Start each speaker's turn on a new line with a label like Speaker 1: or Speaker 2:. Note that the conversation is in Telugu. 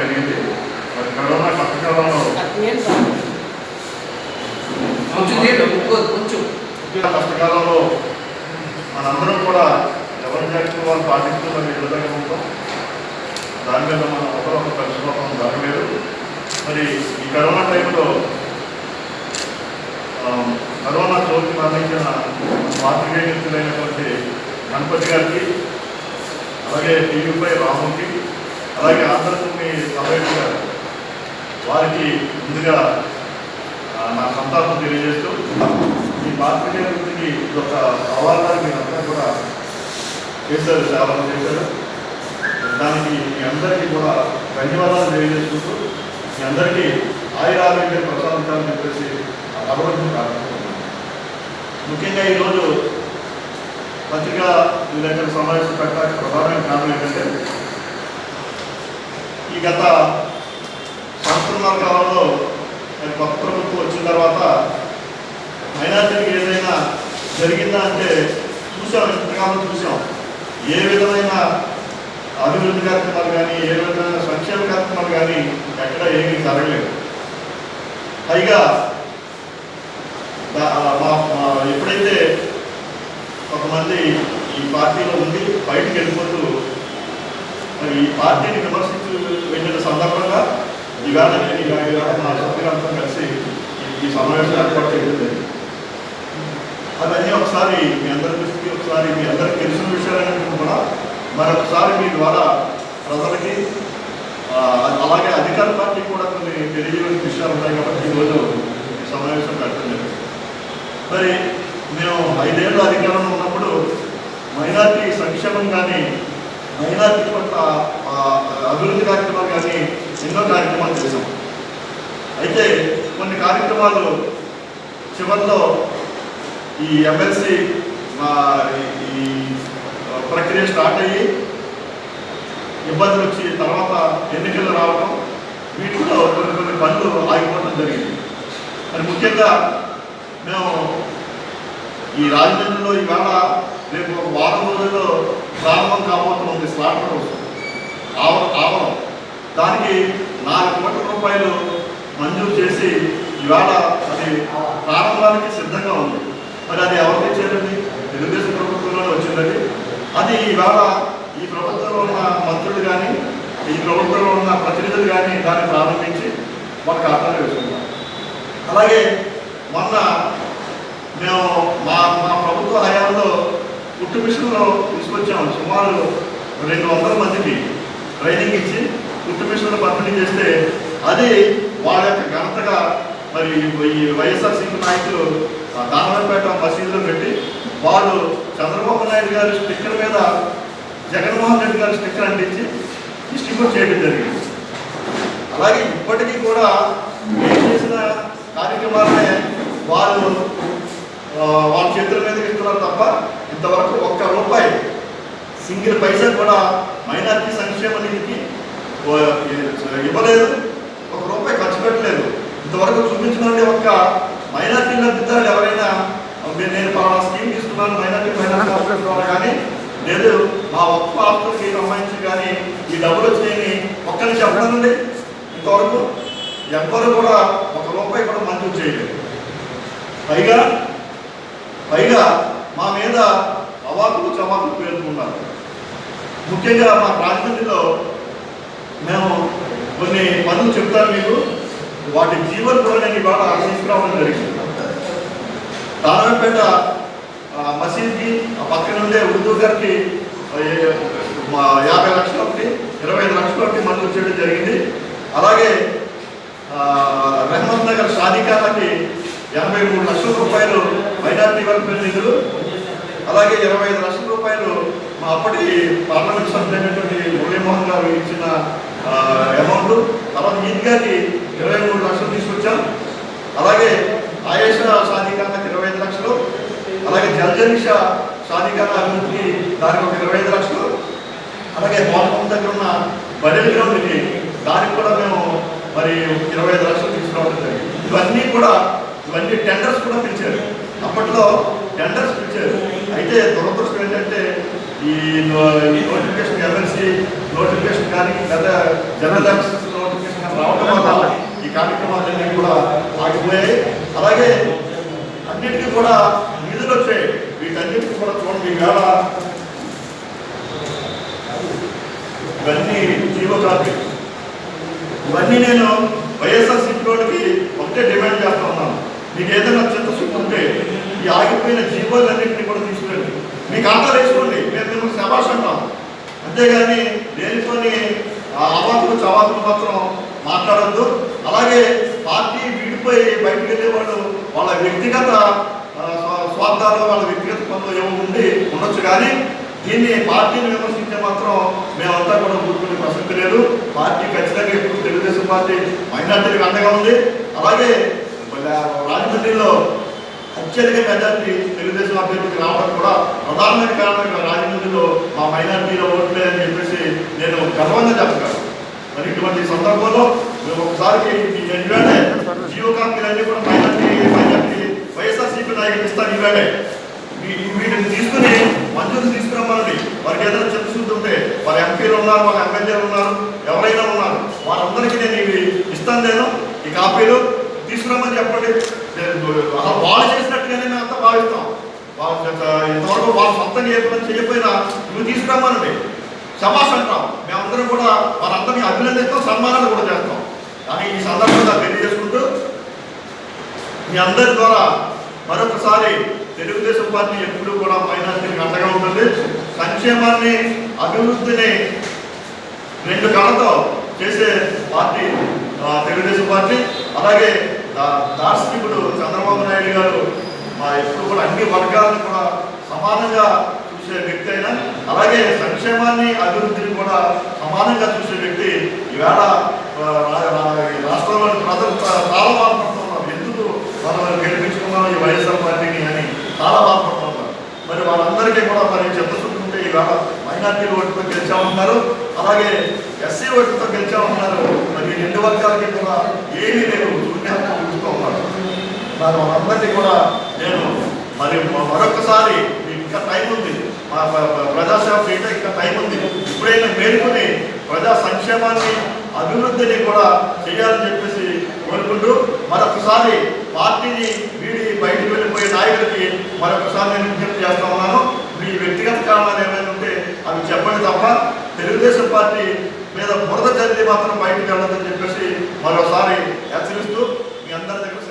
Speaker 1: జరిగింది. మరి కరోనా కష్టకాలంలో కష్టకాలంలో మనందరం కూడా ఎవరి జాగ్రత్తలు వాళ్ళు పాటిస్తూ మరి ఇళ్ళగా ఉంటాం. దాని మీద మనం ఒకరొక కలిసిపోవడం జరగలేదు. మరి ఈ కరోనా టైంలో కరోనా సోకి మరణించిన పాత్రికేయులైనటువంటి గణపతి గారికి, అలాగే టీవీపై రాముకి, అలాగే ఆంధ్రభూమి సభ్యులు గారు వారికి ముందుగా నా సంతాపం తెలియజేస్తూ, ఈ పాత్రికేయుల గురించి ఒక అవార్డు మీరంతా కూడా చేశారు, సేవలు చేశారు. దానికి మీ అందరికీ కూడా ధన్యవాదాలు తెలియజేసుకుంటూ మీ అందరికీ ఆయురారోగ్యం ప్రసాదించాలని చెప్పేసి అభివృద్ధి ప్రారంభిస్తున్నాను. ముఖ్యంగా ఈరోజు పత్రికా విలేకరుల సమావేశం పెట్టడానికి ప్రధానమైన కారణం ఏంటంటే, ఈ గత సంవత్సరాల కాలంలో కొత్త ప్రభుత్వం వచ్చిన తర్వాత మైనార్టీకి ఏదైనా జరిగిందా అంటే చూసాం, ఇంతకాలం చూసాం. ఏ విధమైన అభివృద్ధి కార్యక్రమాలు కానీ, ఏ విధమైన సంక్షేమ కార్యక్రమాలు కానీ ఎక్కడ ఏమీ జరగలేదు. పైగా ఎప్పుడైతే కొంతమంది ఈ పార్టీలో ఉండి బయటికి వెళ్ళిపోతూ మరి ఈ పార్టీని విమర్శించి వెళ్ళిన సందర్భంగా ఈవేళ నేను నా సభ్యులంతా కలిసి ఈ సమావేశం ఏర్పాటు చేయడం జరిగింది. అవన్నీ ఒకసారి మీ అందరి దృష్టికి, ఒకసారి మీ అందరికి తెలిసిన విషయాలన్నింటినీ కూడా మరొకసారి మీ ద్వారా ప్రజలకి, అలాగే అధికార పార్టీకి కూడా కొన్ని తెలియని విషయాలు ఉన్నాయి కాబట్టి ఈరోజు ఈ సమావేశం పెట్టడం జరిగింది. మరి మేము 5 ఏళ్ళు అధికారంలో ఉన్నప్పుడు మైనార్టీ సంక్షేమం కానీ, మైనార్టీ పట్ల అభివృద్ధి కార్యక్రమాలు కానీ ఎన్నో కార్యక్రమాలు చేశాం. అయితే కొన్ని కార్యక్రమాలు చివరిలో ఈ ఎమ్మెల్సీ ఈ ప్రక్రియ స్టార్ట్ అయ్యి ఇబ్బందులు వచ్చి తర్వాత ఎన్నికలు రావడం, వీటిలో కొన్ని పనులు ఆగిపోవడం జరిగింది. మరి ముఖ్యంగా మేము ఈ రాజమండ్రిలో ఈవేళ రేపు ఒక వారం రోజుల్లో ప్రారంభం కాబోతుంది స్లాటర్ హౌస్ ఆవరం. దానికి 4 కోట్ల రూపాయలు మంజూరు చేసి ఈవేళ అది ప్రారంభానికి సిద్ధంగా ఉంది. మరి అది ఎవరికి ఇచ్చేదండి? తెలుగుదేశం ప్రభుత్వంలోనే వచ్చిందండి. అది ఈవేళ ఈ ప్రభుత్వంలో ఉన్న మంత్రులు కానీ, ఈ ప్రభుత్వంలో ఉన్న ప్రతినిధులు కానీ దాన్ని ప్రారంభించి వాళ్ళ ఖాతాలో వేసుకున్నారు. అలాగే మొన్న మేము మా ప్రభుత్వ హయాంలో కుట్టు మిషన్లో తీసుకొచ్చాము. సుమారు 200 మందికి ట్రైనింగ్ ఇచ్చి కుట్టు మిషన్లు పంపిణీ చేస్తే అది వాళ్ళ యొక్క ఘనతగా మరి ఈ వైఎస్ఆర్సీపీ నాయకులు దానవపేట మసీదులో పెట్టి వాళ్ళు చంద్రబాబు నాయుడు గారి స్టిక్కర్ మీద జగన్మోహన్ రెడ్డి గారి స్టిక్కర్ అంటించి డిస్ట్రిబ్యూట్ చేయడం జరిగింది. అలాగే ఇప్పటికీ కూడా ఏం చేసిన కార్యక్రమాలనే వాళ్ళు వాళ్ళ చేతుల మీదకి ఇస్తున్నారు తప్ప ఇంతవరకు ₹1 సింగిల్ పైసా కూడా మైనార్టీ సంక్షేమ నిధికి ఇవ్వలేదు. ₹1 ఖర్చు పెట్టలేదు. ఇంతవరకు చూపించినండి ఒక్క మైనార్టీ లబ్ధిదారులు ఎవరైనా నేను పలానా స్కీమ్ తీసుకున్నాను మైనార్టీ ఫైనాన్స్ కార్పొరేషన్ ద్వారా కానీ, లేదు మా ఒక్క ఆస్తులకి సంబంధించి కానీ ఈ డబ్బులు వచ్చినాయని ఒక్కరిని చెప్పడానండి. ఇంతవరకు ఎవ్వరు కూడా ₹1 కూడా మంజూరు చేయలేదు. పైగా మా మీద అవాకులు చవాకులు పేర్కొన్నారు. ముఖ్యంగా మా రాజమండ్రిలో మేము కొన్ని పనులు చెప్తాను మీకు, వాటి జీవన కూడా నేను ఇవాళ తీసుకురావడం జరిగింది. దానవపేట మసీద్కి ఆ పక్కన ఉండే ఉర్దూ గారికి 50 లక్షలు ఒకటి, 25 లక్షలు ఒకటి మంజూరు చేయడం జరిగింది. అలాగే రెహమత్ నగర్ షాదీఖానాకి 83 లక్షల రూపాయలు మైనార్టీ వెల్ఫేర్ నిధులు, అలాగే 25 లక్షల రూపాయలు మా అప్పటి పార్లమెంట్ సభ్యులైనటువంటి మురళీమోహన్ గారు ఇచ్చిన అమౌంట్. తర్వాత ఈద్గాకి 23 లక్షలు తీసుకొచ్చాం. అలాగే ఆయేషా షాదీఖానాకి 25 లక్షలు, అలాగే జల్జనిషా షాదీఖానా అభివృద్ధికి దానికి ఒక 25 లక్షలు, అలాగే మోహన్ దగ్గర ఉన్న బడేల్ గ్రౌండ్కి దానికి కూడా మేము మరి 25 లక్షలు తీసుకురావడం జరిగింది. ఇవన్నీ టెండర్స్ కూడా పిలిచారు. అప్పట్లో టెండర్స్ పిలిచారు. అయితే దురదృష్టం ఏంటంటే ఈ నోటిఫికేషన్ ఎమ్మెల్సీ నోటిఫికేషన్ కానీ లేదా జనరల్ ఎలక్షన్స్ అలాగే అన్నిటికీ కూడా నిధులు వచ్చాయి. వీటన్నిటికీ కూడా చూడండి, ఈవేళ ఇవన్నీ జీవో కాపీ. ఇవన్నీ నేను వైఎస్ఆర్సీపీ వాళ్ళకి ఒకటే డిమాండ్ చేస్తా ఉన్నాను. మీకు ఏదైనా చిత్తశుద్ధి ఉంటే ఈ ఆగిపోయిన జీవోలన్నింటినీ కూడా తీసుకురండి, మీ ఖాతాలు వేసుకోండి, మేము మిమ్మల్ని శభాష్ అంటాం. అంతేగాని దేనితోని అవాకులు చవాకులు మాత్రం మాట్లాడద్దు. అలాగే పార్టీ విడిపోయి బయటకు వెళ్ళే వాళ్ళు వాళ్ళ వ్యక్తిగత స్వార్థాలు, వాళ్ళ వ్యక్తిగత పనులు ఏమో ఉండొచ్చు, కానీ దీన్ని పార్టీని విమర్శించే మాత్రం మేమంతా కూడా ఊరుకునే ప్రసక్తి లేదు. పార్టీ ఖచ్చితంగా ఎప్పుడు తెలుగుదేశం పార్టీ మైనార్టీలకు అండగా ఉంది. అలాగే రాజమండ్రిలో అత్యధిక మెజార్టీ తెలుగుదేశం అభ్యర్థికి రావడం కూడా ప్రధానమైన కారణం రాజమండ్రిలో మా మైనార్టీలో ఓట్లేదని చెప్పేసి నేను గర్వంగా చెప్పగలను. మరి ఇటువంటి సందర్భంలో మేము ఒకసారి ఇవాళే జియో కంపెనీలన్నీ కూడా మైనార్టీ వైఎస్ఆర్సీపీ నాయకులు ఇస్తాను. ఇవాళే వీటిని తీసుకుని మంజూరు తీసుకురమ్మనండి. వారికి ఏదైనా చిత్తశుద్ధి ఉంటే వాళ్ళ ఎంపీలు ఉన్నారు, వాళ్ళ ఎమ్మెల్యేలు ఉన్నారు, ఎవరైనా ఉన్నారు, వారందరికీ నేను ఇవి ఇస్తాను. నేను ఈ కాపీలు తీసుకురమ్మని చెప్పండి. వాళ్ళు చేసినట్టుగానే మేము అంతా భావిస్తాం. ఇంతవరకు వాళ్ళు సొంతంగా ఏ పని చేయకపోయినా నువ్వు తీసుకురమ్మనండి, శభాష్ అంటాం. మేమందరం కూడా వారందరినీ అభినందిస్తాం, సన్మానాలు కూడా చేస్తాం. కానీ ఈ సందర్భంగా తెలియజేసుకుంటూ మీ అందరి ద్వారా మరొకసారి తెలుగుదేశం పార్టీ ఎప్పుడూ కూడా మైనార్టీకి అండగా ఉంటుంది. సంక్షేమాన్ని, అభివృద్ధిని రెండు కళ్ళతో చేసే పార్టీ తెలుగుదేశం పార్టీ. అలాగే దార్శనికుడు చంద్రబాబు నాయుడు గారు ఎప్పుడు కూడా అన్ని వర్గాలను కూడా సమానంగా చూసే వ్యక్తి అయినా, అలాగే సంక్షేమాన్ని, అభివృద్ధిని కూడా సమానంగా చూసే వ్యక్తి. ఈవేళ రాష్ట్రంలోని ప్రజలు చాలా బాధపడుతున్నారు, ఎందుకు మనం గెలిపించుకున్నాం ఈ వైఎస్ఆర్ పార్టీని అని చాలా బాధపడుతున్నారు. మరి వాళ్ళందరికీ కూడా మరి చిత్తశుద్ధి ఉంటే ఈవేళ మైనార్టీ ఓటుతో గెలిచామన్నారు, అలాగే ఎస్సీ ఓటుతో గెలిచామన్నారు. మరి రెండు వర్గాలకి కూడా ఏమీ లేవు, శూన్యంగా చూస్తూ ఉన్నారు. మరి వాళ్ళందరినీ కూడా నేను మరి మరొకసారి ఇంకా టైం ఉంది, ప్రజాసేవ చేయడం ఇంకా టైం ఉంది. ఇప్పుడైనా మేలుకొని ప్రజా సంక్షేమాన్ని, అభివృద్ధిని కూడా చేయాలని చెప్పేసి కోరుకుంటూ మరొకసారి పార్టీని వీడి బయటకు వెళ్ళిపోయే నాయకులకి మరొకసారి నేను విజ్ఞప్తి చేస్తా ఉన్నాను. మీ వ్యక్తిగత కారణాలు ఏమైనా ఉంటే అవి చెప్పండి తప్ప తెలుగుదేశం పార్టీ మీద బురద చల్లి మాత్రం బయటకు వెళ్ళదని చెప్పేసి మరోసారి హెచ్చరిస్తూ మీ అందరి దగ్గర